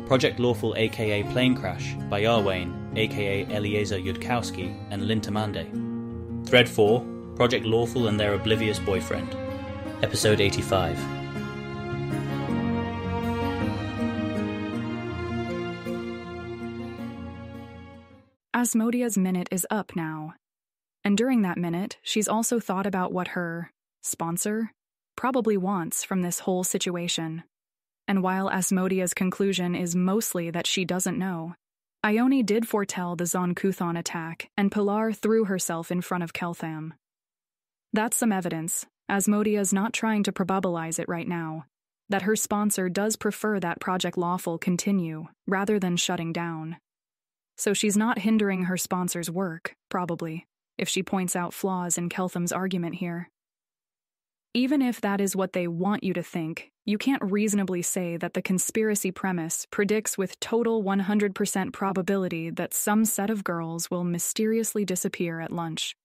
Project Lawful aka Planecrash by Yarwain aka Eliezer Yudkowsky and Lintamande. Thread 4, Project Lawful and their Oblivious boyfriend. Episode 85. Asmodea's minute is up now. And during that minute, she's also thought about what her sponsor probably wants from this whole situation. And while Asmodea's conclusion is mostly that she doesn't know, Ione did foretell the Zon-Kuthon attack, and Pilar threw herself in front of Keltham. That's some evidence. Asmodea's not trying to probabilize it right now, that her sponsor does prefer that Project Lawful continue, rather than shutting down. So she's not hindering her sponsor's work, probably, if she points out flaws in Keltham's argument here. Even if that is what they want you to think, you can't reasonably say that the conspiracy premise predicts with total 100% probability that some set of girls will mysteriously disappear at lunch,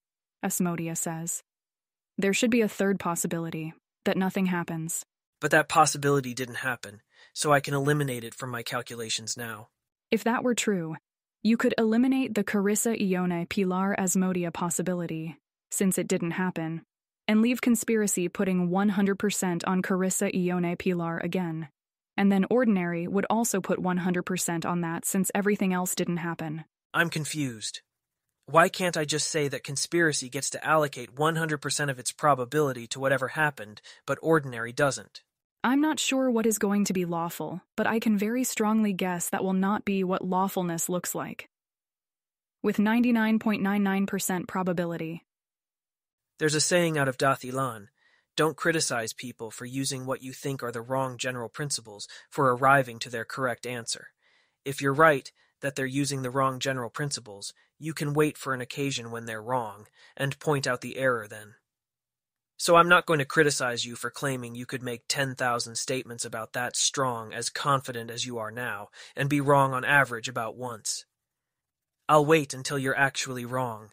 Asmodea says. There should be a third possibility, that nothing happens. But that possibility didn't happen, so I can eliminate it from my calculations now. If that were true, you could eliminate the Carissa Ione Pilar Asmodea possibility, since it didn't happen, and leave conspiracy putting 100% on Carissa Ione Pilar again. And then ordinary would also put 100% on that since everything else didn't happen. I'm confused. Why can't I just say that conspiracy gets to allocate 100% of its probability to whatever happened, but ordinary doesn't? I'm not sure what is going to be lawful, but I can very strongly guess that will not be what lawfulness looks like. With 99.99% probability. There's a saying out of Dathilan, don't criticize people for using what you think are the wrong general principles for arriving to their correct answer. If you're right that they're using the wrong general principles, you can wait for an occasion when they're wrong, and point out the error then. So I'm not going to criticize you for claiming you could make 10,000 statements about that strong, as confident as you are now, and be wrong on average about once. I'll wait until you're actually wrong,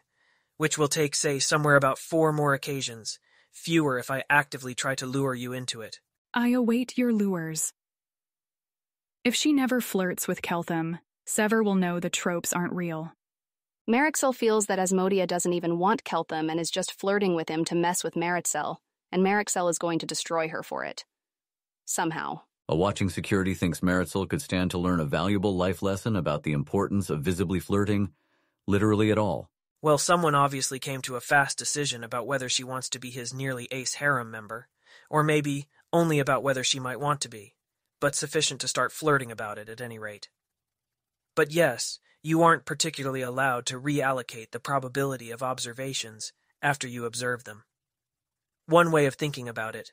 which will take, say, somewhere about 4 more occasions, fewer if I actively try to lure you into it. I await your lures. If she never flirts with Keltham, Sever will know the tropes aren't real. Merixel feels that Asmodea doesn't even want Keltham and is just flirting with him to mess with Merixel, and Merixel is going to destroy her for it. Somehow. A watching security thinks Merixel could stand to learn a valuable life lesson about the importance of visibly flirting, literally at all. Well, someone obviously came to a fast decision about whether she wants to be his nearly ace harem member, or maybe only about whether she might want to be, but sufficient to start flirting about it at any rate. But yes, you aren't particularly allowed to reallocate the probability of observations after you observe them. One way of thinking about it,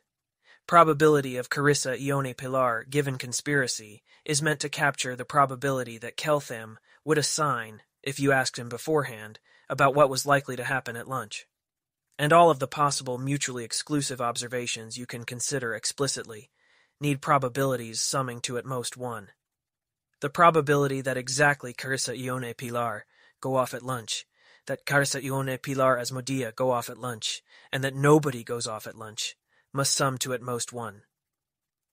probability of Carissa Ione Pilar given conspiracy is meant to capture the probability that Keltham would assign if you asked him beforehand about what was likely to happen at lunch. And all of the possible mutually exclusive observations you can consider explicitly need probabilities summing to at most 1. The probability that exactly Carissa Ione Pilar go off at lunch, that Carissa Ione Pilar Asmodea go off at lunch, and that nobody goes off at lunch, must sum to at most 1.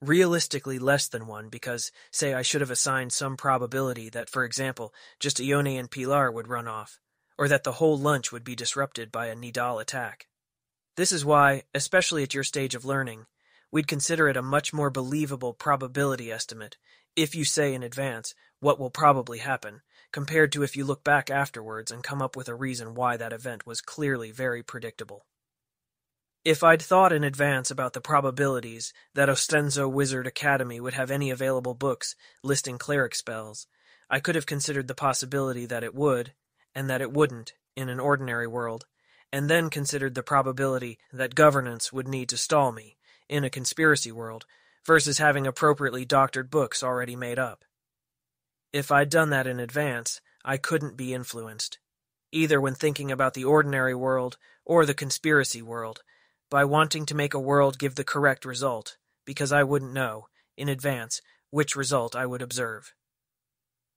Realistically less than 1 because, say, I should have assigned some probability that, for example, just Ione and Pilar would run off, or that the whole lunch would be disrupted by a Nidal attack. This is why, especially at your stage of learning, we'd consider it a much more believable probability estimate if you say in advance what will probably happen, compared to if you look back afterwards and come up with a reason why that event was clearly very predictable. If I'd thought in advance about the probabilities that Ostenzo Wizard Academy would have any available books listing cleric spells, I could have considered the possibility that it would, and that it wouldn't, in an ordinary world, and then considered the probability that governance would need to stall me, in a conspiracy world, versus having appropriately doctored books already made up. If I'd done that in advance, I couldn't be influenced, either when thinking about the ordinary world or the conspiracy world, by wanting to make a world give the correct result, because I wouldn't know, in advance, which result I would observe.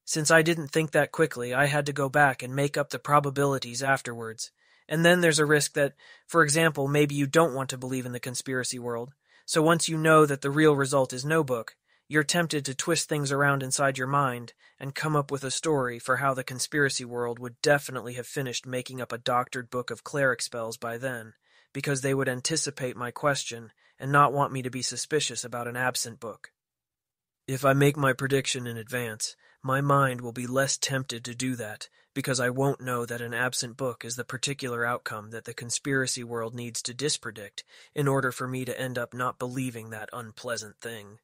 Since I didn't think that quickly, I had to go back and make up the probabilities afterwards, and then there's a risk that, for example, maybe you don't want to believe in the conspiracy world, so once you know that the real result is no book, you're tempted to twist things around inside your mind and come up with a story for how the conspiracy world would definitely have finished making up a doctored book of cleric spells by then, because they would anticipate my question and not want me to be suspicious about an absent book. If I make my prediction in advance, my mind will be less tempted to do that, because I won't know that an absent book is the particular outcome that the conspiracy world needs to dispredict in order for me to end up not believing that unpleasant thing.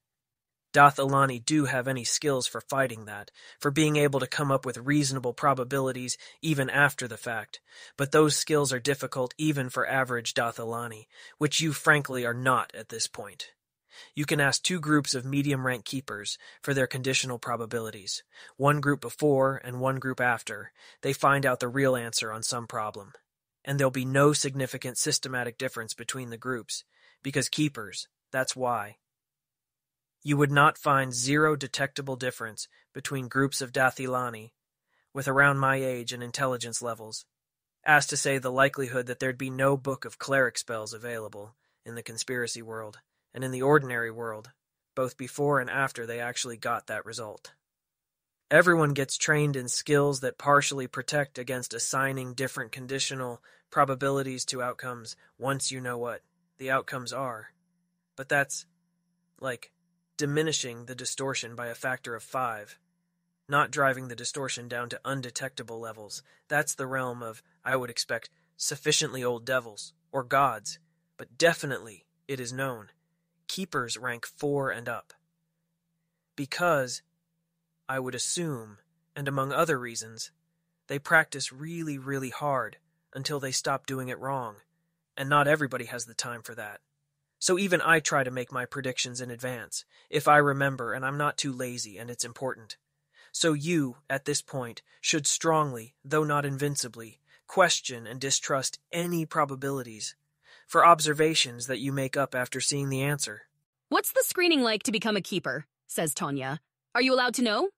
Dathilani do have any skills for fighting that, for being able to come up with reasonable probabilities even after the fact, but those skills are difficult even for average Dathilani, which you frankly are not at this point. You can ask 2 groups of medium-rank keepers for their conditional probabilities, one group before and one group after they find out the real answer on some problem. And there'll be no significant systematic difference between the groups, because keepers, that's why. You would not find 0 detectable difference between groups of Dathilani, with around my age and intelligence levels, as to say the likelihood that there'd be no book of cleric spells available in the conspiracy world, and in the ordinary world, both before and after they actually got that result. Everyone gets trained in skills that partially protect against assigning different conditional probabilities to outcomes once you know what the outcomes are. But that's, like, diminishing the distortion by a factor of 5, not driving the distortion down to undetectable levels. That's the realm of, I would expect, sufficiently old devils, or gods, but definitely, it is known, keepers rank 4 and up. Because, I would assume, and among other reasons, they practice really, really hard until they stop doing it wrong, and not everybody has the time for that. So even I try to make my predictions in advance, if I remember and I'm not too lazy and it's important. So you, at this point, should strongly, though not invincibly, question and distrust any probabilities for observations that you make up after seeing the answer. What's the screening like to become a keeper? Says Tonya. Are you allowed to know?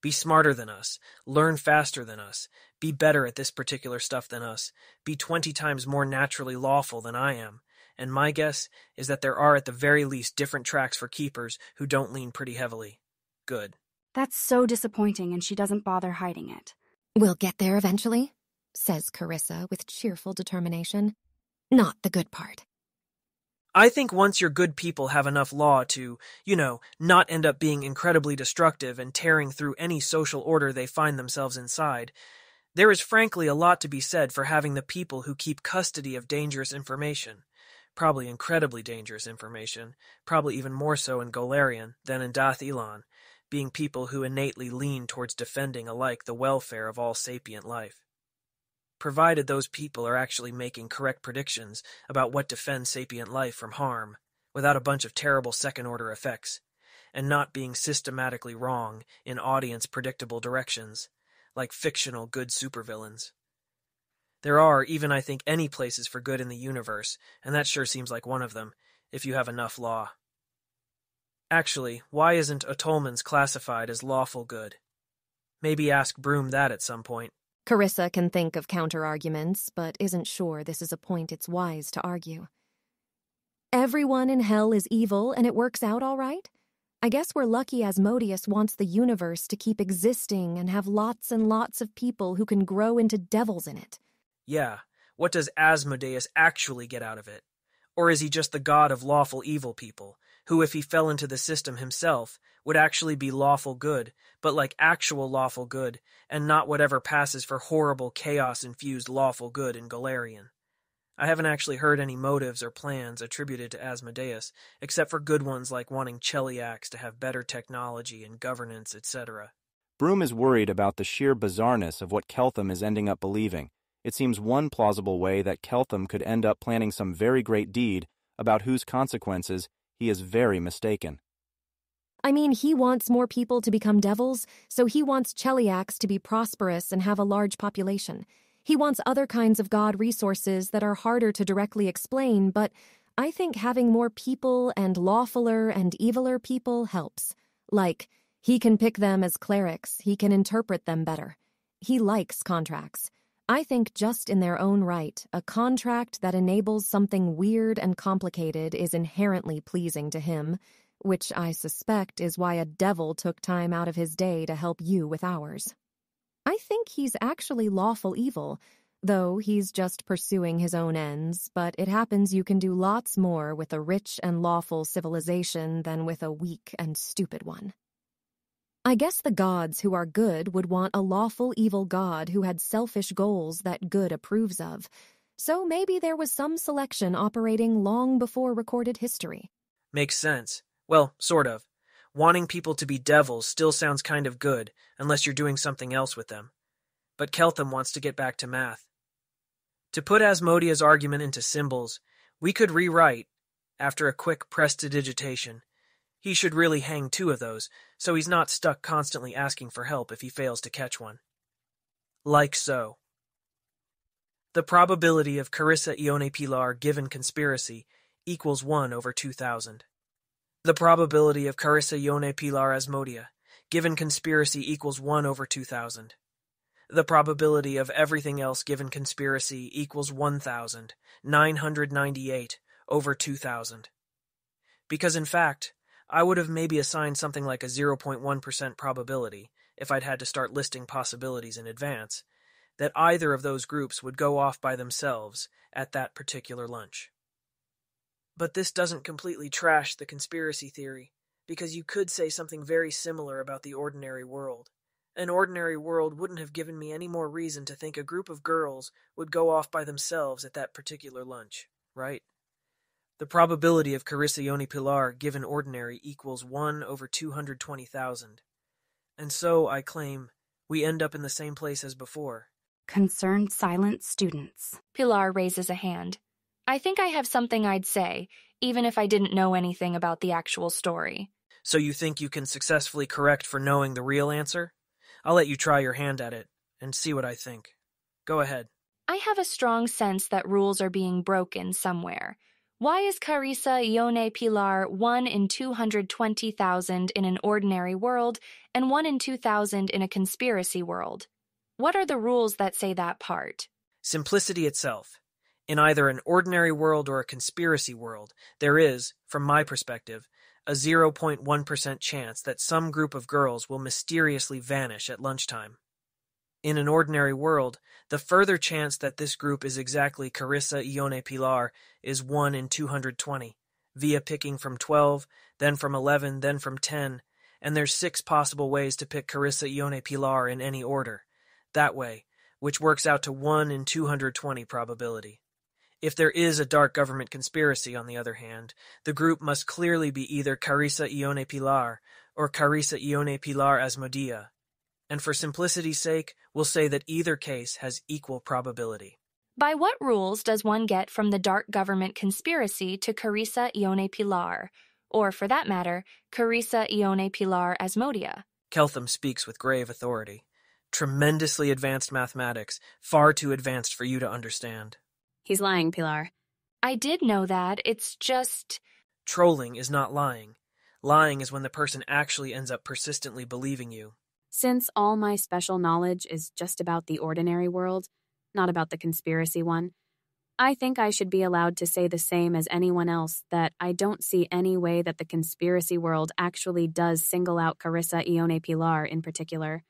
Be smarter than us, learn faster than us, be better at this particular stuff than us, be 20 times more naturally lawful than I am, and my guess is that there are at the very least different tracks for keepers who don't lean pretty heavily. Good. That's so disappointing, and she doesn't bother hiding it. We'll get there eventually, says Carissa with cheerful determination. Not the good part. I think once your good people have enough law to, not end up being incredibly destructive and tearing through any social order they find themselves inside, there is frankly a lot to be said for having the people who keep custody of dangerous information, probably incredibly dangerous information, probably even more so in Golarion than in Dath Ilan, being people who innately lean towards defending alike the welfare of all sapient life. Provided those people are actually making correct predictions about what defends sapient life from harm, without a bunch of terrible second-order effects, and not being systematically wrong in audience-predictable directions, like fictional good supervillains. There are, even I think, any places for good in the universe, and that sure seems like one of them, if you have enough law. Actually, why isn't Otolmens classified as lawful good? Maybe ask Broom that at some point. Carissa can think of counter-arguments, but isn't sure this is a point it's wise to argue. Everyone in hell is evil, and it works out all right? I guess we're lucky Asmodeus wants the universe to keep existing and have lots and lots of people who can grow into devils in it. Yeah, what does Asmodeus actually get out of it? Or is he just the god of lawful evil people, who, if he fell into the system himself, would actually be lawful good, but like actual lawful good, and not whatever passes for horrible chaos-infused lawful good in Golarion? I haven't actually heard any motives or plans attributed to Asmodeus, except for good ones like wanting Cheliax to have better technology and governance, etc. Broom is worried about the sheer bizarreness of what Keltham is ending up believing. It seems one plausible way that Keltham could end up planning some very great deed about whose consequences he is very mistaken. I mean, he wants more people to become devils, so he wants Cheliax to be prosperous and have a large population. He wants other kinds of god resources that are harder to directly explain, but I think having more people and lawfuler and eviler people helps. Like, he can pick them as clerics, he can interpret them better. He likes contracts. I think just in their own right, a contract that enables something weird and complicated is inherently pleasing to him, which I suspect is why a devil took time out of his day to help you with ours. I think he's actually lawful evil, though he's just pursuing his own ends, but it happens you can do lots more with a rich and lawful civilization than with a weak and stupid one. I guess the gods who are good would want a lawful evil god who had selfish goals that good approves of, so maybe there was some selection operating long before recorded history. Makes sense. Well, sort of. Wanting people to be devils still sounds kind of good, unless you're doing something else with them. But Keltham wants to get back to math. To put Asmodea's argument into symbols, we could rewrite, after a quick prestidigitation, he should really hang 2 of those, so he's not stuck constantly asking for help if he fails to catch one. Like so. The probability of Carissa Ione Pilar given conspiracy equals 1 over 2,000. The probability of Carissa Ione Pilar Asmodea given conspiracy equals 1 over 2,000. The probability of everything else given conspiracy equals 1,998 over 2,000. Because in fact, I would have maybe assigned something like a 0.1% probability, if I'd had to start listing possibilities in advance, that either of those groups would go off by themselves at that particular lunch. But this doesn't completely trash the conspiracy theory, because you could say something very similar about the ordinary world. An ordinary world wouldn't have given me any more reason to think a group of girls would go off by themselves at that particular lunch, right? The probability of Carissa Ione Pilar given ordinary equals 1 over 220,000. And so, I claim, we end up in the same place as before. Concerned silent students. Pilar raises a hand. I think I have something I'd say, even if I didn't know anything about the actual story. So you think you can successfully correct for knowing the real answer? I'll let you try your hand at it, and see what I think. Go ahead. I have a strong sense that rules are being broken somewhere. Why is Carissa Ione Pilar 1 in 220,000 in an ordinary world and 1 in 2,000 in a conspiracy world? What are the rules that say that part? Simplicity itself. In either an ordinary world or a conspiracy world, there is, from my perspective, a 0.1% chance that some group of girls will mysteriously vanish at lunchtime. In an ordinary world, the further chance that this group is exactly Carissa Ione Pilar is 1 in 220, via picking from 12, then from 11, then from 10, and there's 6 possible ways to pick Carissa Ione Pilar in any order. That way, which works out to 1 in 220 probability. If there is a dark government conspiracy, on the other hand, the group must clearly be either Carissa Ione Pilar or Carissa Ione Pilar Asmodea, and for simplicity's sake, we'll say that either case has equal probability. By what rules does one get from the dark government conspiracy to Carissa Ione Pilar, or for that matter, Carissa Ione Pilar Asmodea? Keltham speaks with grave authority. Tremendously advanced mathematics, far too advanced for you to understand. He's lying, Pilar. I did know that, it's just... Trolling is not lying. Lying is when the person actually ends up persistently believing you. Since all my special knowledge is just about the ordinary world, not about the conspiracy one, I think I should be allowed to say the same as anyone else that I don't see any way that the conspiracy world actually does single out Carissa Ione Pilar in particular.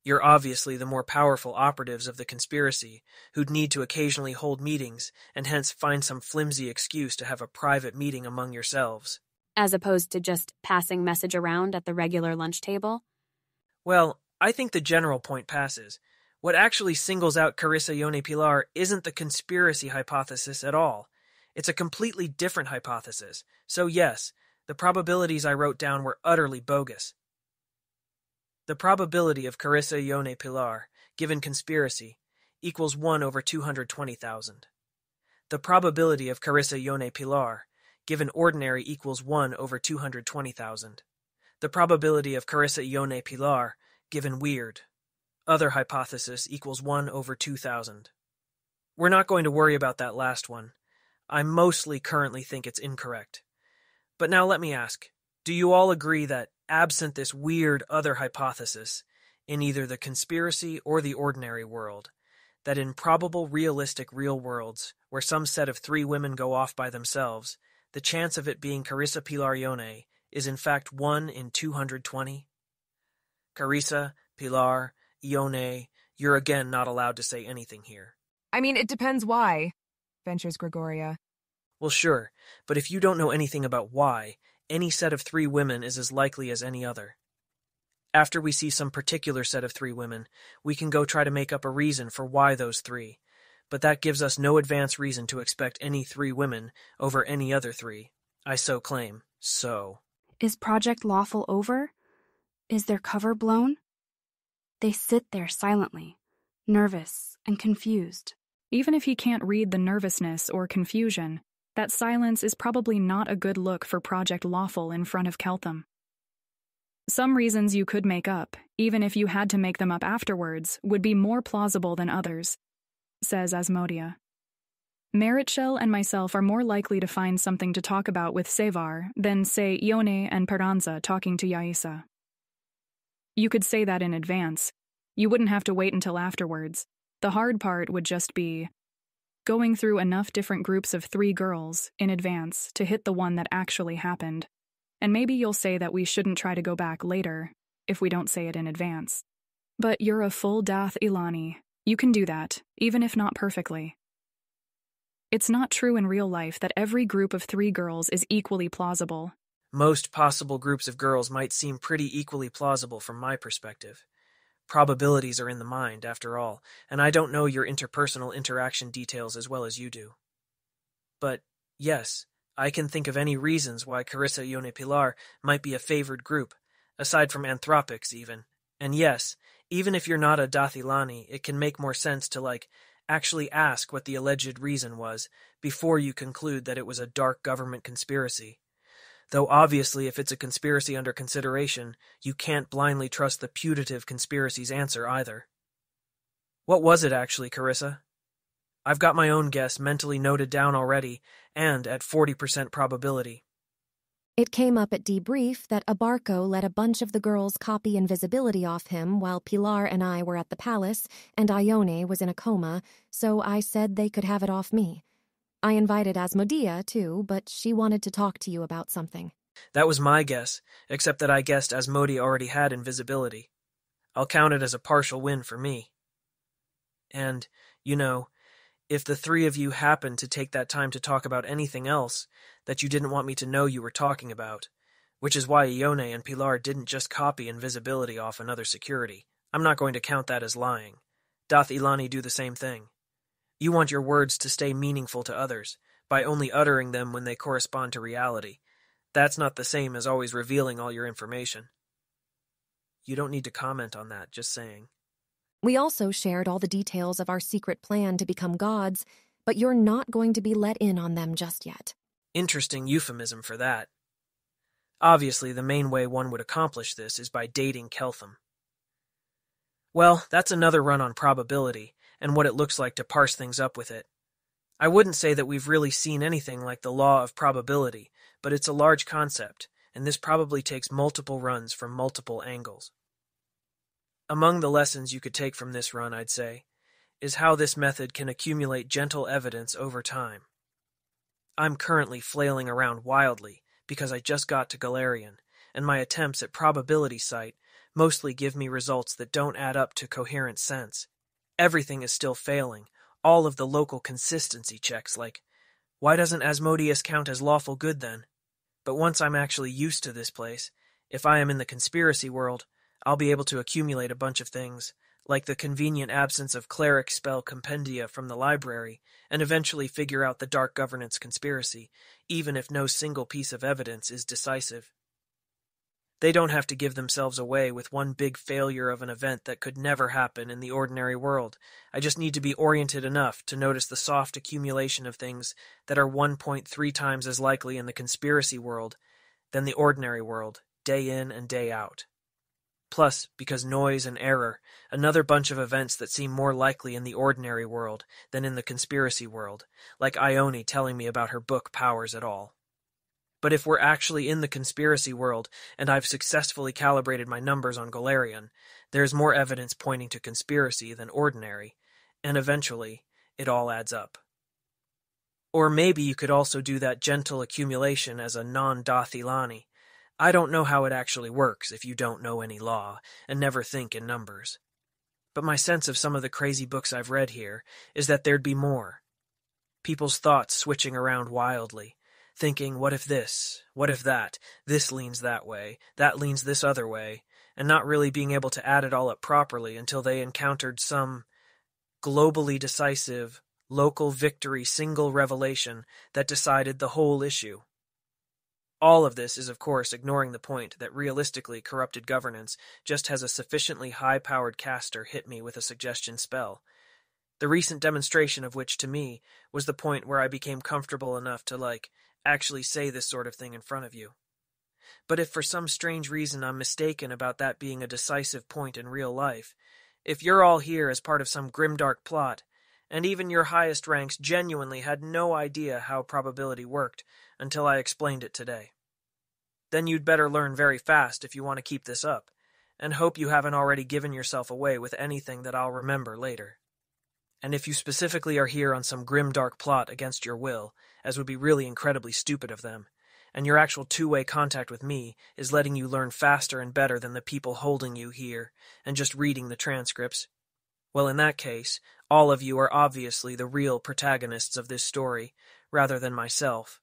You're obviously the more powerful operatives of the conspiracy, who'd need to occasionally hold meetings, and hence find some flimsy excuse to have a private meeting among yourselves. As opposed to just passing message around at the regular lunch table? Well, I think the general point passes. What actually singles out Carissa Ione Pilar isn't the conspiracy hypothesis at all. It's a completely different hypothesis. So yes, the probabilities I wrote down were utterly bogus. The probability of Carissa Ione Pilar, given conspiracy, equals 1 over 220,000. The probability of Carissa Ione Pilar, given ordinary, equals 1 over 220,000. The probability of Carissa Ione Pilar, given weird, other hypothesis, equals 1 over 2,000. We're not going to worry about that last one. I mostly currently think it's incorrect. But now let me ask, do you all agree that, absent this weird other hypothesis, in either the conspiracy or the ordinary world, that in probable realistic real worlds, where some set of 3 women go off by themselves, the chance of it being Carissa Pilar Ione is in fact 1 in 220? Carissa, Pilar, Ione, you're again not allowed to say anything here. I mean, it depends why, ventures Gregoria. Well, sure, but if you don't know anything about why, any set of 3 women is as likely as any other. After we see some particular set of 3 women, we can go try to make up a reason for why those 3, but that gives us no advance reason to expect any 3 women over any other 3. I so claim. So. Is Project Lawful over? Is their cover blown? They sit there silently, nervous and confused. Even if he can't read the nervousness or confusion, that silence is probably not a good look for Project Lawful in front of Keltham. Some reasons you could make up, even if you had to make them up afterwards, would be more plausible than others, says Asmodia. Meritshell and myself are more likely to find something to talk about with Sevar than, say, Ione and Peranza talking to Yaisa. You could say that in advance. You wouldn't have to wait until afterwards. The hard part would just be going through enough different groups of 3 girls in advance to hit the one that actually happened. And maybe you'll say that we shouldn't try to go back later if we don't say it in advance. But you're a full Dath Ilani. You can do that, even if not perfectly. It's not true in real life that every group of 3 girls is equally plausible. Most possible groups of girls might seem pretty equally plausible from my perspective. Probabilities are in the mind, after all, and I don't know your interpersonal interaction details as well as you do. But, yes, I can think of any reasons why Carissa, Ione, Pilar might be a favored group, aside from anthropics even. And yes, even if you're not a Dathilani, it can make more sense to, actually ask what the alleged reason was before you conclude that it was a dark government conspiracy. Though obviously if it's a conspiracy under consideration, you can't blindly trust the putative conspiracy's answer either. What was it actually, Carissa? I've got my own guess mentally noted down already, and at 40% probability. It came up at debrief that Abarco let a bunch of the girls copy invisibility off him while Pilar and I were at the palace, and Ione was in a coma, so I said they could have it off me. I invited Asmodia, too, but she wanted to talk to you about something. That was my guess, except that I guessed Asmodia already had invisibility. I'll count it as a partial win for me. And, if the 3 of you happened to take that time to talk about anything else that you didn't want me to know you were talking about, which is why Ione and Pilar didn't just copy invisibility off another security, I'm not going to count that as lying. Dath Ilani do the same thing. You want your words to stay meaningful to others, by only uttering them when they correspond to reality. That's not the same as always revealing all your information. You don't need to comment on that, just saying. We also shared all the details of our secret plan to become gods, but you're not going to be let in on them just yet. Interesting euphemism for that. Obviously, the main way one would accomplish this is by dating Keltham. Well, that's another run on probability, and what it looks like to parse things up with it. I wouldn't say that we've really seen anything like the law of probability, but it's a large concept, and this probably takes multiple runs from multiple angles. Among the lessons you could take from this run, I'd say, is how this method can accumulate gentle evidence over time. I'm currently flailing around wildly because I just got to Galarian, and my attempts at probability sight mostly give me results that don't add up to coherent sense. Everything is still failing, all of the local consistency checks, why doesn't Asmodeus count as lawful good then? But once I'm actually used to this place, if I am in the conspiracy world, I'll be able to accumulate a bunch of things, like the convenient absence of cleric spell compendia from the library, and eventually figure out the dark governance conspiracy, even if no single piece of evidence is decisive. They don't have to give themselves away with one big failure of an event that could never happen in the ordinary world. I just need to be oriented enough to notice the soft accumulation of things that are 1.3 times as likely in the conspiracy world than the ordinary world, day in and day out. Plus, because noise and error, another bunch of events that seem more likely in the ordinary world than in the conspiracy world, like Ione telling me about her book powers at all. But if we're actually in the conspiracy world, and I've successfully calibrated my numbers on Galarian, there's more evidence pointing to conspiracy than ordinary, and eventually, it all adds up. Or maybe you could also do that gentle accumulation as a non-Dathilani. I don't know how it actually works if you don't know any law and never think in numbers. But my sense of some of the crazy books I've read here is that there'd be more. People's thoughts switching around wildly, thinking, what if this, what if that, this leans that way, that leans this other way, and not really being able to add it all up properly until they encountered some globally decisive, local victory single revelation that decided the whole issue. All of this is, of course, ignoring the point that realistically corrupted governance just has a sufficiently high-powered caster hit me with a suggestion spell, the recent demonstration of which, to me, was the point where I became comfortable enough to, actually say this sort of thing in front of you. But if for some strange reason I'm mistaken about that being a decisive point in real life, if you're all here as part of some grimdark plot, and even your highest ranks genuinely had no idea how probability worked until I explained it today, then you'd better learn very fast if you want to keep this up, and hope you haven't already given yourself away with anything that I'll remember later. And if you specifically are here on some grimdark plot against your will, as would be really incredibly stupid of them, and your actual two-way contact with me is letting you learn faster and better than the people holding you here and just reading the transcripts, well, in that case, all of you are obviously the real protagonists of this story, rather than myself.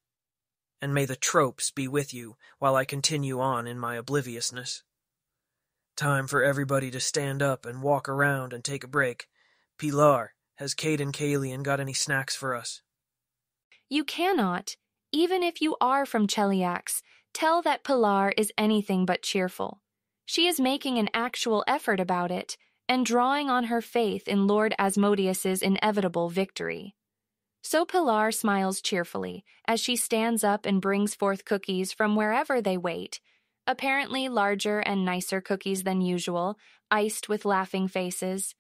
And may the tropes be with you while I continue on in my obliviousness. Time for everybody to stand up and walk around and take a break. Pilar, has Kate and Kalian got any snacks for us? You cannot, even if you are from Cheliax, tell that Pilar is anything but cheerful. She is making an actual effort about it, and drawing on her faith in Lord Asmodeus's inevitable victory. So Pilar smiles cheerfully as she stands up and brings forth cookies from wherever they wait, apparently larger and nicer cookies than usual, iced with laughing faces.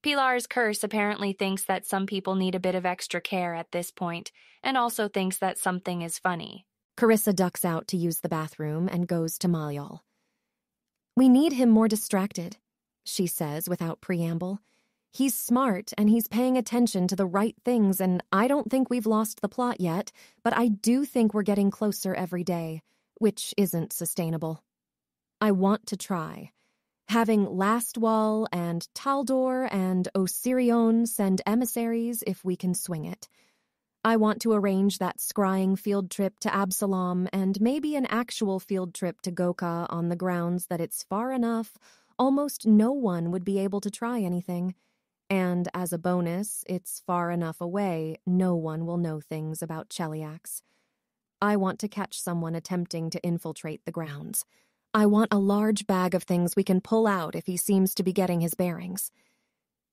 Pilar's curse apparently thinks that some people need a bit of extra care at this point, and also thinks that something is funny. Carissa ducks out to use the bathroom and goes to Malyal. We need him more distracted, she says without preamble. He's smart and he's paying attention to the right things, and I don't think we've lost the plot yet, but I do think we're getting closer every day, which isn't sustainable. I want to try. Having Lastwall and Taldor and Osirion send emissaries if we can swing it. I want to arrange that scrying field trip to Absalom and maybe an actual field trip to Goka on the grounds that it's far enough, almost no one would be able to try anything. And as a bonus, it's far enough away, no one will know things about Cheliax. I want to catch someone attempting to infiltrate the grounds. I want a large bag of things we can pull out if he seems to be getting his bearings.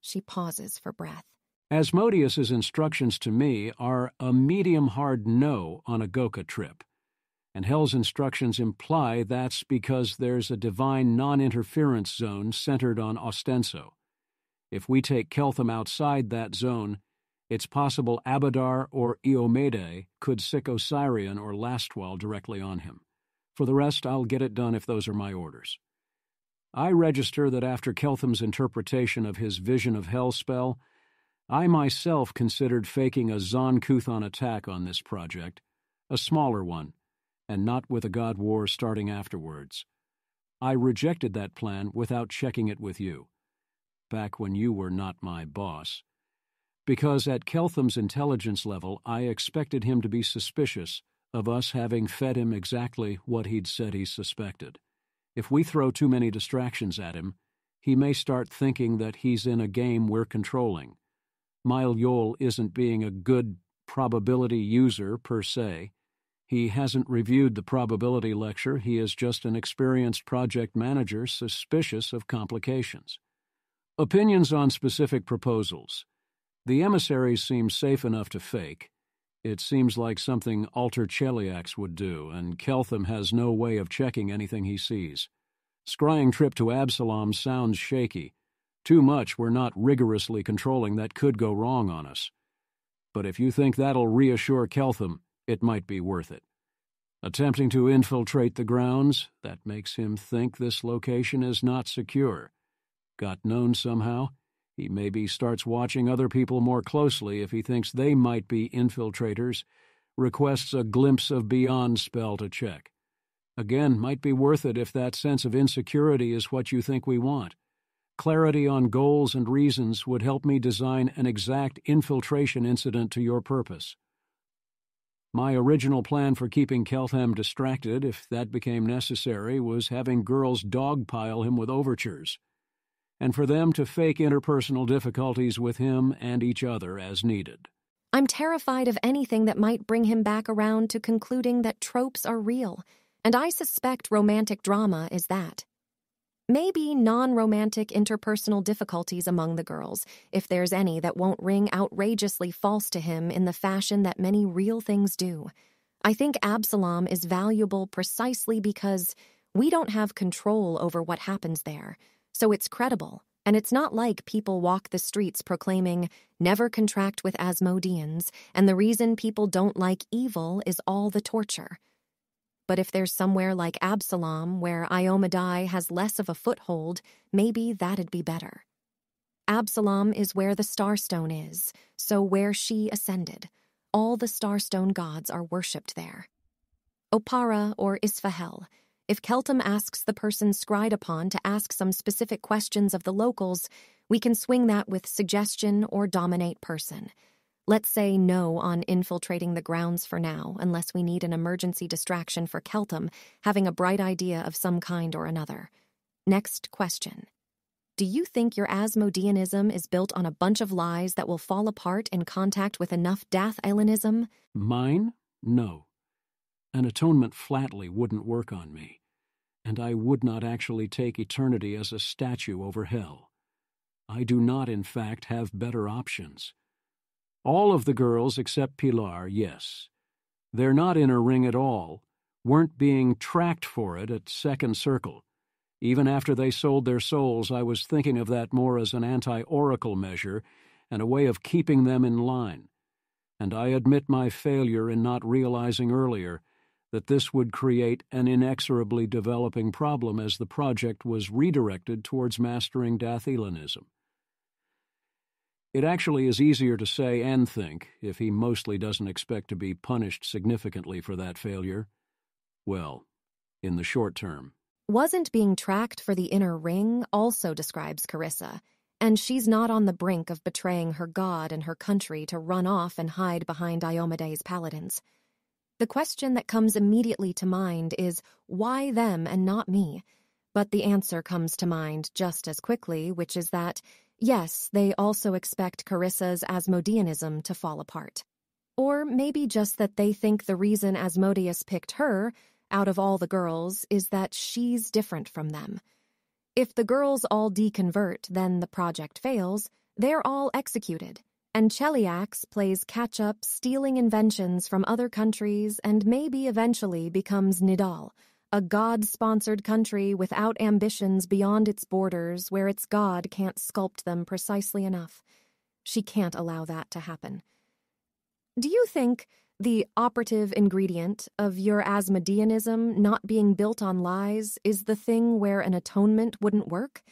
She pauses for breath. Asmodeus's instructions to me are a medium-hard no on a Goka trip, and Hell's instructions imply that's because there's a divine non-interference zone centered on Ostenso. If we take Keltham outside that zone, it's possible Abadar or Iomede could sick Osirion or Lastwall directly on him. For the rest, I'll get it done if those are my orders. I register that after Keltham's interpretation of his Vision of Hell spell, I myself considered faking a Zon-Kuthon attack on this project, a smaller one, and not with a god war starting afterwards. I rejected that plan without checking it with you, back when you were not my boss, because at Keltham's intelligence level I expected him to be suspicious of us having fed him exactly what he'd said he suspected. If we throw too many distractions at him, he may start thinking that he's in a game we're controlling. Malyal isn't being a good probability user per se. He hasn't reviewed the probability lecture. He is just an experienced project manager suspicious of complications. Opinions on specific proposals. The emissaries seem safe enough to fake. It seems like something Alter Cheliax would do, and Keltham has no way of checking anything he sees. Scrying trip to Absalom sounds shaky. Too much we're not rigorously controlling that could go wrong on us. But if you think that'll reassure Keltham, it might be worth it. Attempting to infiltrate the grounds, that makes him think this location is not secure. Got known somehow? He maybe starts watching other people more closely if he thinks they might be infiltrators, requests a glimpse of beyond spell to check. Again, might be worth it if that sense of insecurity is what you think we want. Clarity on goals and reasons would help me design an exact infiltration incident to your purpose. My original plan for keeping Keltham distracted, if that became necessary, was having girls dogpile him with overtures, and for them to fake interpersonal difficulties with him and each other as needed. I'm terrified of anything that might bring him back around to concluding that tropes are real, and I suspect romantic drama is that. Maybe non-romantic interpersonal difficulties among the girls, if there's any that won't ring outrageously false to him in the fashion that many real things do. I think Absalom is valuable precisely because we don't have control over what happens there, so it's credible, and it's not like people walk the streets proclaiming, "Never contract with Asmodeans," and the reason people don't like evil is all the torture. But if there's somewhere like Absalom where Iomedae has less of a foothold, maybe that'd be better. Absalom is where the Starstone is, so where she ascended. All the Starstone gods are worshipped there. Opara or Isfahel. If Keltham asks the person scried upon to ask some specific questions of the locals, we can swing that with suggestion or dominate person. Let's say no on infiltrating the grounds for now, unless we need an emergency distraction for Keltham having a bright idea of some kind or another. Next question. Do you think your Asmodeanism is built on a bunch of lies that will fall apart in contact with enough Dath-Elanism? Mine? No. An atonement flatly wouldn't work on me, and I would not actually take eternity as a statue over hell. I do not, in fact, have better options. All of the girls except Pilar, yes. They're not in a ring at all, weren't being tracked for it at Second Circle. Even after they sold their souls, I was thinking of that more as an anti-oracle measure and a way of keeping them in line. And I admit my failure in not realizing earlier that this would create an inexorably developing problem as the project was redirected towards mastering Dath-Elanism. It actually is easier to say and think if he mostly doesn't expect to be punished significantly for that failure. Well, in the short term. Wasn't being tracked for the inner ring also describes Carissa, and she's not on the brink of betraying her god and her country to run off and hide behind Iomedae's paladins. The question that comes immediately to mind is, why them and not me? But the answer comes to mind just as quickly, which is that, yes, they also expect Carissa's Asmodeanism to fall apart. Or maybe just that they think the reason Asmodeus picked her, out of all the girls, is that she's different from them. If the girls all deconvert, then the project fails, they're all executed, and Cheliax plays catch-up, stealing inventions from other countries and maybe eventually becomes Nidal, a god-sponsored country without ambitions beyond its borders where its god can't sculpt them precisely enough. She can't allow that to happen. Do you think the operative ingredient of your Asmodeanism not being built on lies is the thing where an atonement wouldn't work?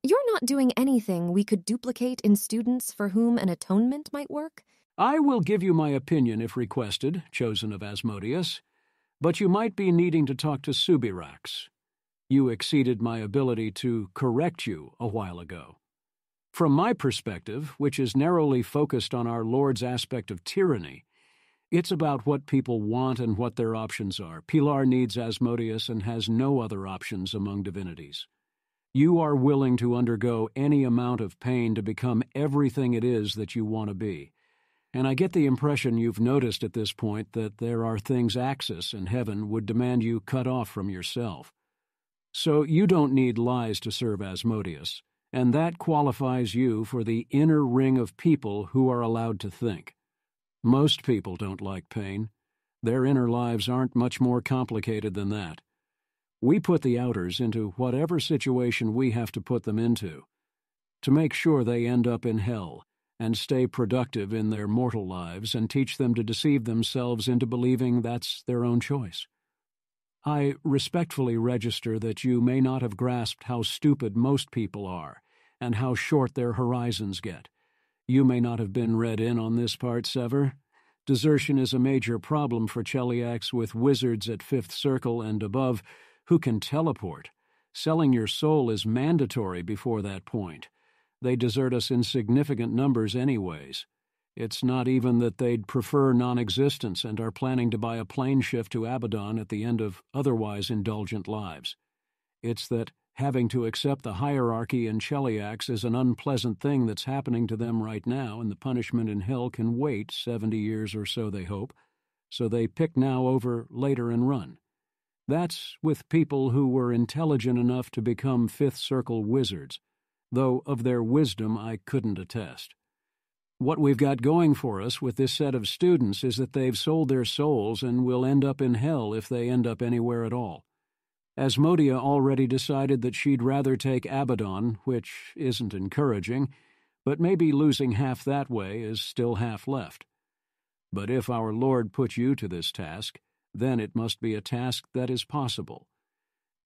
You're not doing anything we could duplicate in students for whom an atonement might work? I will give you my opinion if requested, chosen of Asmodeus. But you might be needing to talk to Subirax. You exceeded my ability to correct you a while ago. From my perspective, which is narrowly focused on our Lord's aspect of tyranny, it's about what people want and what their options are. Pilar needs Asmodeus and has no other options among divinities. You are willing to undergo any amount of pain to become everything it is that you want to be. And I get the impression you've noticed at this point that there are things Axis and Heaven would demand you cut off from yourself. So you don't need lies to serve Asmodeus, and that qualifies you for the inner ring of people who are allowed to think. Most people don't like pain. Their inner lives aren't much more complicated than that. We put the outers into whatever situation we have to put them into, to make sure they end up in hell, and stay productive in their mortal lives and teach them to deceive themselves into believing that's their own choice. I respectfully register that you may not have grasped how stupid most people are and how short their horizons get. You may not have been read in on this part, Sever. Desertion is a major problem for Cheliax with wizards at Fifth Circle and above who can teleport. Selling your soul is mandatory before that point. They desert us in significant numbers anyways. It's not even that they'd prefer non-existence and are planning to buy a plane shift to Abaddon at the end of otherwise indulgent lives. It's that having to accept the hierarchy in Cheliax is an unpleasant thing that's happening to them right now, and the punishment in hell can wait 70 years or so, they hope. So they pick now over later and run. That's with people who were intelligent enough to become Fifth Circle wizards, though of their wisdom I couldn't attest. What we've got going for us with this set of students is that they've sold their souls and will end up in hell if they end up anywhere at all. Asmodia already decided that she'd rather take Abaddon, which isn't encouraging, but maybe losing half that way is still half left. But if our Lord put you to this task, then it must be a task that is possible.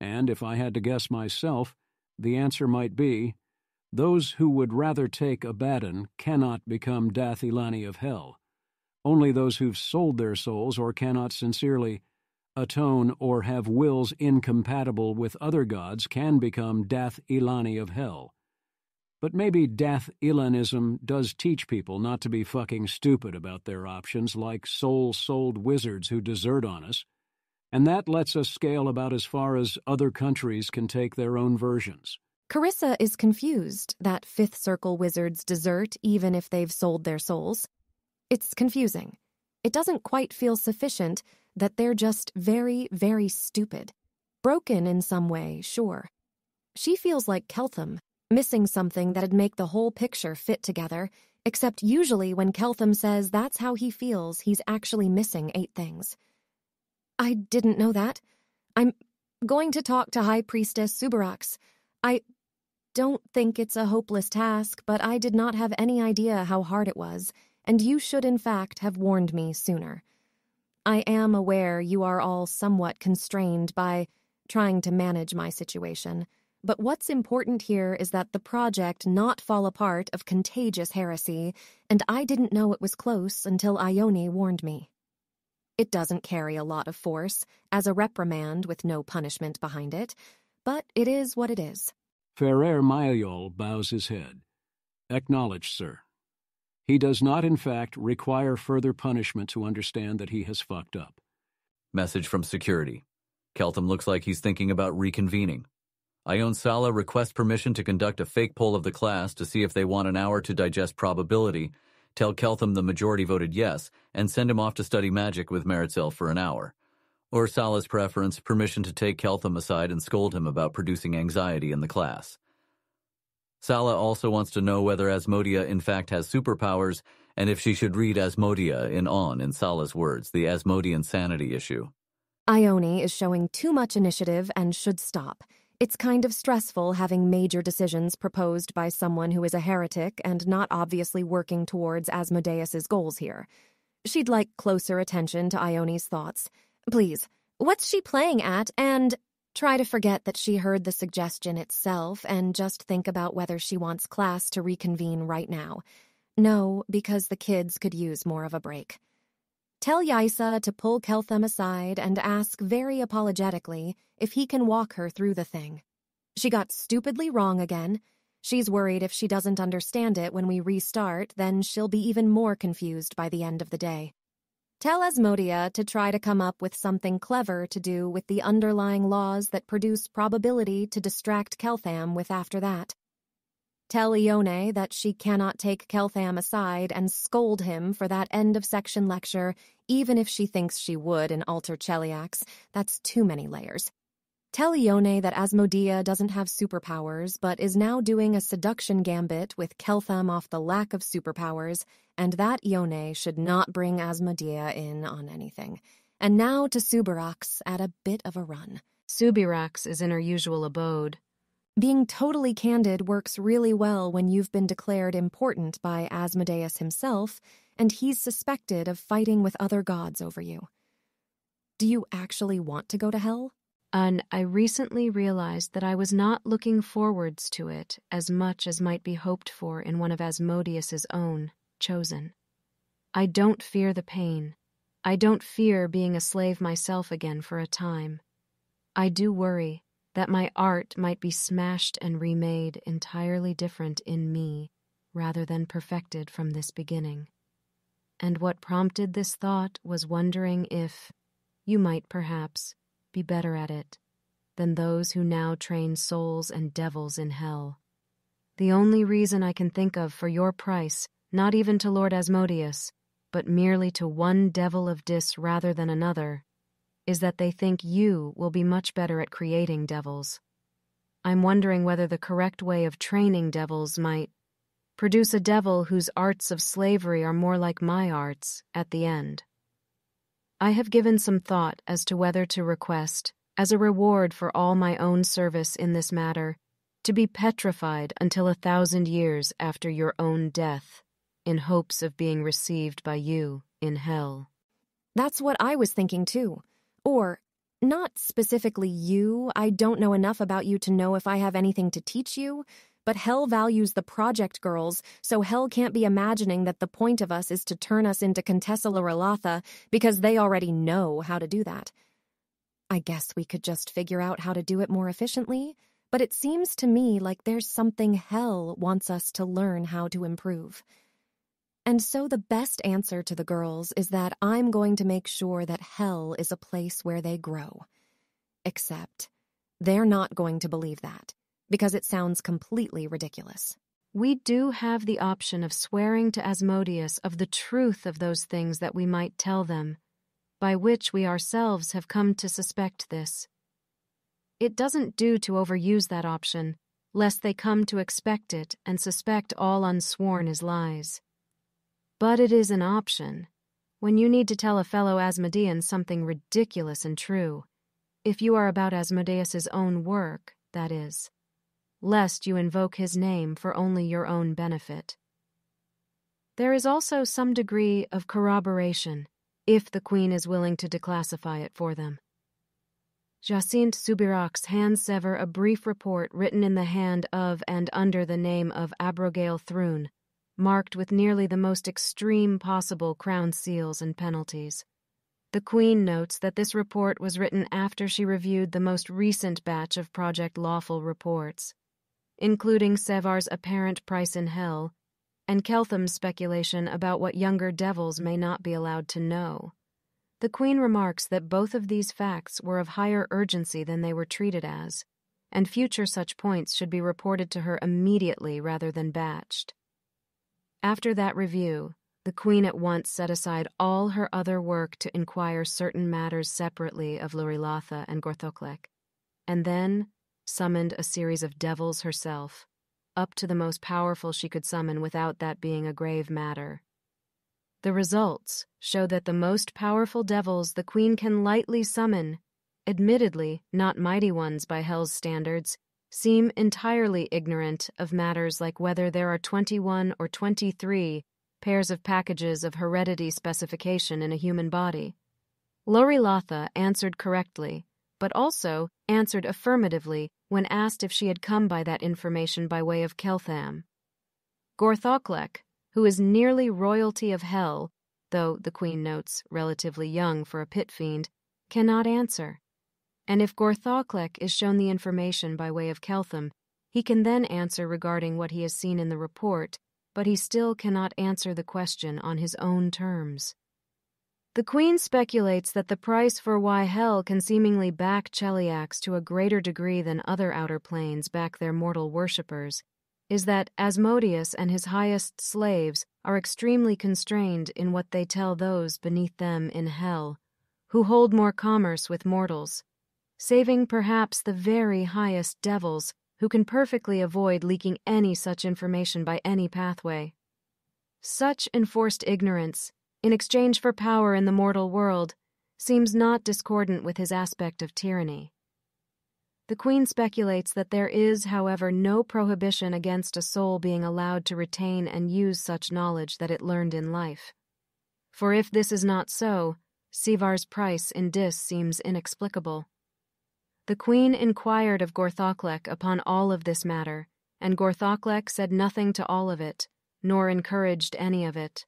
And if I had to guess myself, the answer might be, those who would rather take Abaddon cannot become Dathilani of hell. Only those who've sold their souls or cannot sincerely atone or have wills incompatible with other gods can become Dath-Ilani of hell. But maybe Dath-Ilanism does teach people not to be fucking stupid about their options like soul-sold wizards who desert on us, and that lets us scale about as far as other countries can take their own versions. Carissa is confused that Fifth Circle wizards desert even if they've sold their souls. It's confusing. It doesn't quite feel sufficient that they're just very, very stupid. Broken in some way, sure. She feels like Keltham, missing something that'd make the whole picture fit together, except usually when Keltham says that's how he feels, he's actually missing 8 things. I didn't know that. I'm going to talk to High Priestess Subarax. I don't think it's a hopeless task, but I did not have any idea how hard it was, and you should in fact have warned me sooner. I am aware you are all somewhat constrained by trying to manage my situation, but what's important here is that the project not fall apart of contagious heresy, and I didn't know it was close until Ione warned me. It doesn't carry a lot of force, as a reprimand with no punishment behind it, but it is what it is. Ferrer Mayol bows his head. Acknowledged, sir. He does not, in fact, require further punishment to understand that he has fucked up. Message from security. Keltham looks like he's thinking about reconvening. Ione Sala requests permission to conduct a fake poll of the class to see if they want an hour to digest probability, tell Keltham the majority voted yes, and send him off to study magic with Meritzel for an hour. Or Sala's preference, permission to take Keltham aside and scold him about producing anxiety in the class. Sala also wants to know whether Asmodia in fact has superpowers, and if she should read Asmodia in Sala's words, the Asmodian sanity issue. Ione is showing too much initiative and should stop. It's kind of stressful having major decisions proposed by someone who is a heretic and not obviously working towards Asmodeus's goals here. She'd like closer attention to Ione's thoughts. Please, what's she playing at? And try to forget that she heard the suggestion itself and just think about whether she wants class to reconvene right now. No, because the kids could use more of a break. Tell Yaisa to pull Keltham aside and ask very apologetically if he can walk her through the thing. She got stupidly wrong again. She's worried if she doesn't understand it when we restart, then she'll be even more confused by the end of the day. Tell Asmodia to try to come up with something clever to do with the underlying laws that produce probability to distract Keltham with after that. Tell Ione that she cannot take Keltham aside and scold him for that end-of-section lecture, even if she thinks she would in Alter Cheliax. That's too many layers. Tell Ione that Asmodia doesn't have superpowers, but is now doing a seduction gambit with Keltham off the lack of superpowers, and that Ione should not bring Asmodia in on anything. And now to Subarax at a bit of a run. Subarax is in her usual abode. Being totally candid works really well when you've been declared important by Asmodeus himself, and he's suspected of fighting with other gods over you. Do you actually want to go to hell? I recently realized that I was not looking forwards to it as much as might be hoped for in one of Asmodeus's own, chosen. I don't fear the pain. I don't fear being a slave myself again for a time. I do worry that my art might be smashed and remade entirely different in me, rather than perfected from this beginning. And what prompted this thought was wondering if you might perhaps be better at it than those who now train souls and devils in hell. The only reason I can think of for your price, not even to Lord Asmodeus, but merely to one devil of Dis rather than another, is that they think you will be much better at creating devils. I'm wondering whether the correct way of training devils might produce a devil whose arts of slavery are more like my arts at the end. I have given some thought as to whether to request, as a reward for all my own service in this matter, to be petrified until 1,000 years after your own death, in hopes of being received by you in hell. That's what I was thinking too. Or, not specifically you, I don't know enough about you to know if I have anything to teach you, but hell values the project girls, so hell can't be imagining that the point of us is to turn us into Contessa Lorelatha because they already know how to do that. I guess we could just figure out how to do it more efficiently, but it seems to me like there's something hell wants us to learn how to improve. And so the best answer to the girls is that I'm going to make sure that hell is a place where they grow. Except they're not going to believe that, because it sounds completely ridiculous. We do have the option of swearing to Asmodeus of the truth of those things that we might tell them, by which we ourselves have come to suspect this. It doesn't do to overuse that option, lest they come to expect it and suspect all unsworn is lies. But it is an option, when you need to tell a fellow Asmodean something ridiculous and true, if you are about Asmodeus's own work, that is, lest you invoke his name for only your own benefit. There is also some degree of corroboration, if the Queen is willing to declassify it for them. Jacinthe Subirach's hands sever a brief report written in the hand of and under the name of Abrogale Thrune, marked with nearly the most extreme possible crown seals and penalties. The Queen notes that this report was written after she reviewed the most recent batch of Project Lawful reports, including Sevar's apparent price in hell, and Keltham's speculation about what younger devils may not be allowed to know. The Queen remarks that both of these facts were of higher urgency than they were treated as, and future such points should be reported to her immediately rather than batched. After that review, the Queen at once set aside all her other work to inquire certain matters separately of Lorelatha and Gorthoklek, and then summoned a series of devils herself, up to the most powerful she could summon without that being a grave matter. The results show that the most powerful devils the Queen can lightly summon, admittedly not mighty ones by Hell's standards, seem entirely ignorant of matters like whether there are 21 or 23 pairs of packages of heredity specification in a human body. Lorelatha answered correctly, but also answered affirmatively when asked if she had come by that information by way of Keltham. Gorthoklek, who is nearly royalty of hell, though, the Queen notes, relatively young for a pit fiend, cannot answer. And if Gorthoklek is shown the information by way of Keltham, he can then answer regarding what he has seen in the report, but he still cannot answer the question on his own terms. The Queen speculates that the price for why hell can seemingly back Cheliax to a greater degree than other outer planes back their mortal worshippers is that Asmodeus and his highest slaves are extremely constrained in what they tell those beneath them in hell, who hold more commerce with mortals, saving perhaps the very highest devils who can perfectly avoid leaking any such information by any pathway. Such enforced ignorance, in exchange for power in the mortal world, seems not discordant with his aspect of tyranny. The Queen speculates that there is, however, no prohibition against a soul being allowed to retain and use such knowledge that it learned in life. For if this is not so, Sevar's price in Dis seems inexplicable. The Queen inquired of Gorthoklek upon all of this matter, and Gorthoklek said nothing to all of it, nor encouraged any of it,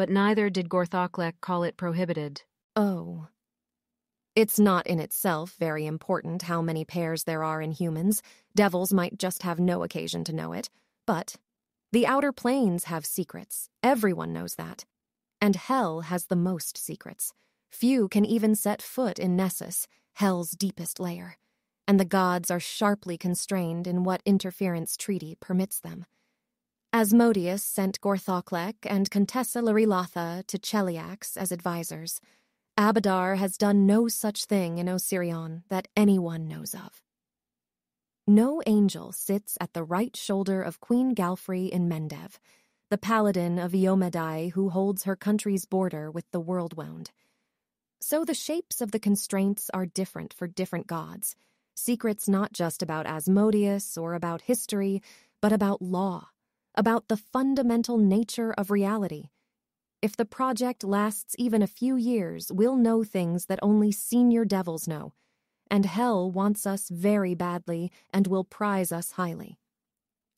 but neither did Gorthoklek call it prohibited. Oh. It's not in itself very important how many pairs there are in humans. Devils might just have no occasion to know it. But the outer planes have secrets. Everyone knows that. And Hell has the most secrets. Few can even set foot in Nessus, Hell's deepest lair. And the gods are sharply constrained in what interference treaty permits them. Asmodeus sent Gorthoklek and Contessa Larilatha to Cheliax as advisors. Abadar has done no such thing in Osirion that anyone knows of. No angel sits at the right shoulder of Queen Galfrey in Mendev, the paladin of Iomedai who holds her country's border with the Worldwound. So the shapes of the constraints are different for different gods, secrets not just about Asmodeus or about history, but about law, about the fundamental nature of reality. If the project lasts even a few years, we'll know things that only senior devils know, and Hell wants us very badly and will prize us highly.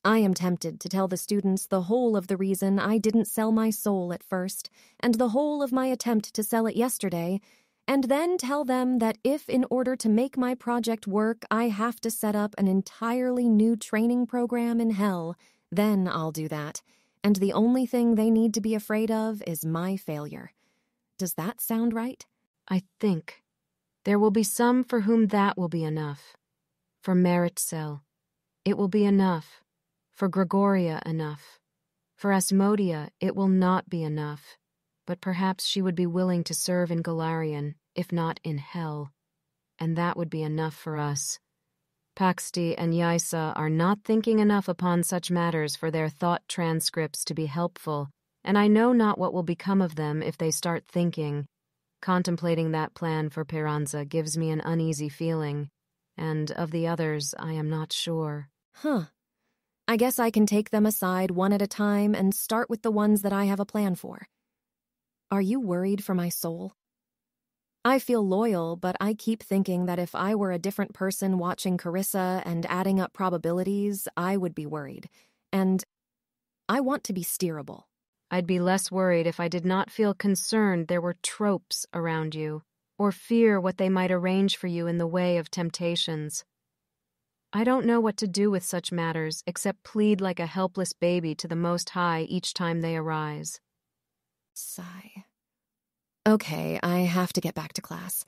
I am tempted to tell the students the whole of the reason I didn't sell my soul at first, and the whole of my attempt to sell it yesterday, and then tell them that if in order to make my project work I have to set up an entirely new training program in Hell, then I'll do that. And the only thing they need to be afraid of is my failure. Does that sound right? I think. There will be some for whom that will be enough. For Meritxell, it will be enough. For Gregoria, enough. For Asmodia, it will not be enough. But perhaps she would be willing to serve in Golarion, if not in Hell. And that would be enough for us. Paxti and Yaisa are not thinking enough upon such matters for their thought transcripts to be helpful, and I know not what will become of them if they start thinking. Contemplating that plan for Piranza gives me an uneasy feeling, and of the others I am not sure. I guess I can take them aside one at a time and start with the ones that I have a plan for. Are you worried for my soul? I feel loyal, but I keep thinking that if I were a different person watching Carissa and adding up probabilities, I would be worried. And I want to be steerable. I'd be less worried if I did not feel concerned there were tropes around you, or fear what they might arrange for you in the way of temptations. I don't know what to do with such matters except plead like a helpless baby to the Most High each time they arise. Sigh. Okay, I have to get back to class.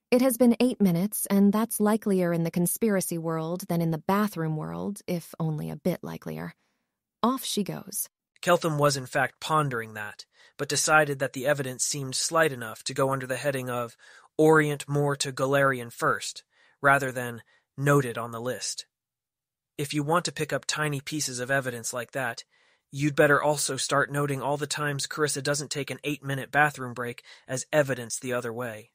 It has been 8 minutes, and that's likelier in the conspiracy world than in the bathroom world, if only a bit likelier. Off she goes. Keltham was in fact pondering that, but decided that the evidence seemed slight enough to go under the heading of Orient more to Golarion first, rather than noted on the list. If you want to pick up tiny pieces of evidence like that, you'd better also start noting all the times Carissa doesn't take an 8-minute bathroom break as evidence the other way.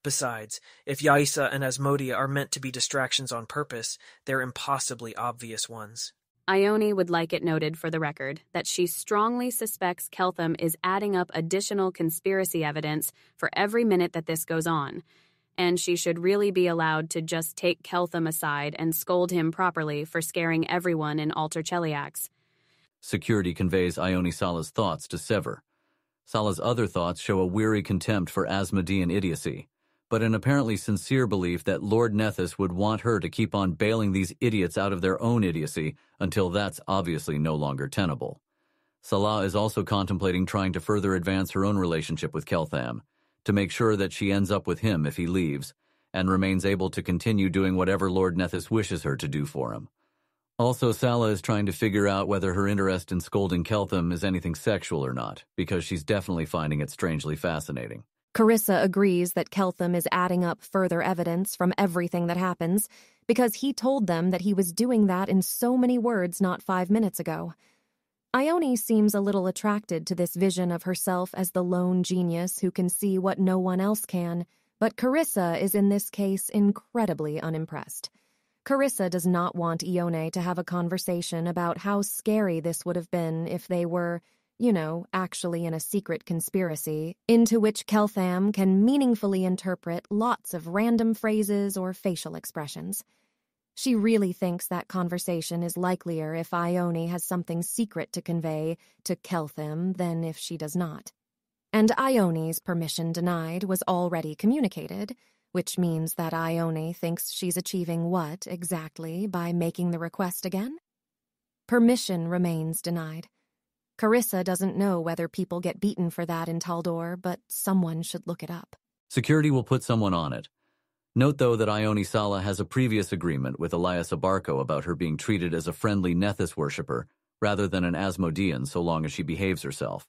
Besides, if Yaisa and Asmodia are meant to be distractions on purpose, they're impossibly obvious ones. Ione would like it noted for the record that she strongly suspects Keltham is adding up additional conspiracy evidence for every minute that this goes on, and she should really be allowed to just take Keltham aside and scold him properly for scaring everyone in Alter Cheliax. Security conveys Ione Sala's thoughts to Sever. Sala's other thoughts show a weary contempt for Asmodean idiocy, but an apparently sincere belief that Lord Nethys would want her to keep on bailing these idiots out of their own idiocy until that's obviously no longer tenable. Salah is also contemplating trying to further advance her own relationship with Keltham, to make sure that she ends up with him if he leaves, and remains able to continue doing whatever Lord Nethys wishes her to do for him. Also, Sala is trying to figure out whether her interest in scolding Keltham is anything sexual or not, because she's definitely finding it strangely fascinating. Carissa agrees that Keltham is adding up further evidence from everything that happens, because he told them that he was doing that in so many words not 5 minutes ago. Ione seems a little attracted to this vision of herself as the lone genius who can see what no one else can, but Carissa is in this case incredibly unimpressed. Carissa does not want Ione to have a conversation about how scary this would have been if they were, actually in a secret conspiracy, into which Keltham can meaningfully interpret lots of random phrases or facial expressions. She really thinks that conversation is likelier if Ione has something secret to convey to Keltham than if she does not. And Ione's permission denied was already communicated, which means that Ione thinks she's achieving what, exactly, by making the request again? Permission remains denied. Carissa doesn't know whether people get beaten for that in Taldor, but someone should look it up. Security will put someone on it. Note, though, that Ione Sala has a previous agreement with Elias Abarco about her being treated as a friendly Nethys worshipper rather than an Asmodean so long as she behaves herself.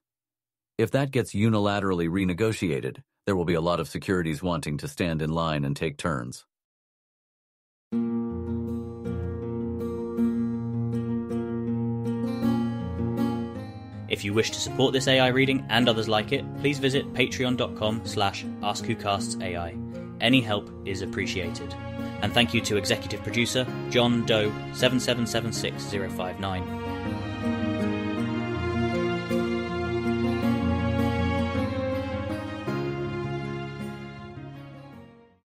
If that gets unilaterally renegotiated, there will be a lot of securities wanting to stand in line and take turns. If you wish to support this AI reading and others like it, please visit patreon.com/AskWhoCastsAI. Any help is appreciated. And thank you to executive producer John Doe 7776059.